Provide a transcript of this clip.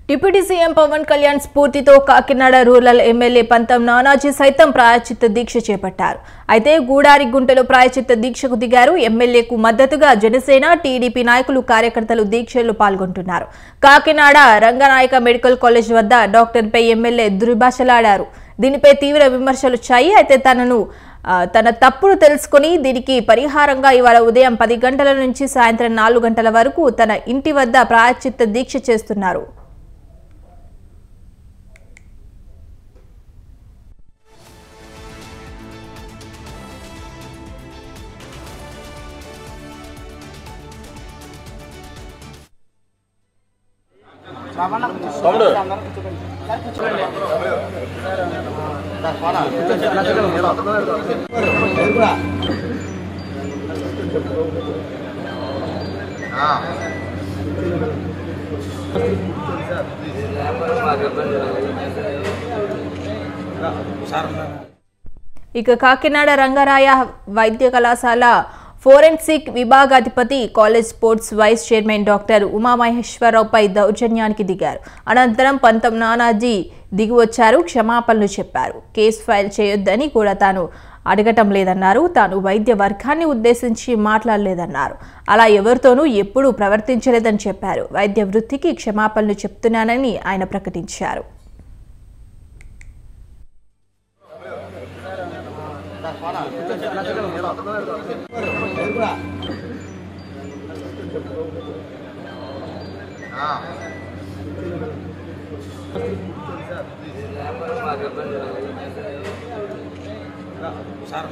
Deputy CM Pawan Kalyan స్ఫూర్తితో Kakinada rural MLA పంతం నానాజీ సైతం ప్రాయశ్చిత్త దీక్ష చేపట్టారు. అయితే గూడారిగుంటలో ప్రాయశ్చిత్త దీక్షకు దిగారు. ఎమ్మెల్యేకు మద్దతుగా జనసేన, టీడీపీ నాయకులు, కార్యకర్తలు దీక్షల్లో పాల్గొంటున్నారు. కాకినాడ రంగనాయక మెడికల్ కాలేజ్ వద్ద డాక్టర్పై ఎమ్మెల్యే దుర్భాషలాడారు. దీనిపై తీవ్ర విమర్శలు వచ్చాయి. అయితే తన తప్పును తెలుసుకుని దీనికి పరిహారంగా ఇవాళ ఉదయం 10 గంటల నుంచి సాయంత్రం 4 గంటల వరకు తన ఇంటి వద్ద ప్రాయశ్చిత్త దీక్ష చేస్తున్నారు. ఇక కాకినాడ రంగరాయ వైద్య కళాశాల ఫోరెన్సిక్ విభాగాధిపతి, college sports vice chairman doctor ఉమామహేశ్వరరావుపై దౌర్జన్యానికి దిగారు. అనంతరం పంతం నానాజీ దిగివచ్చారు. క్షమాపణలు చెప్పారు. కేసు ఫైల్ చేయొద్దని కూడా తాను అడగటం లేదన్నారు. తాను వైద్య వర్గాన్ని ఉద్దేశించి మాట్లాడలేదన్నారు. అలా ఎవరితోనూ ఎప్పుడూ ప్రవర్తించలేదని చెప్పారు. వైద్య వృత్తికి క్షమాపణలు చెప్తున్నానని ఆయన ప్రకటించారు. సార్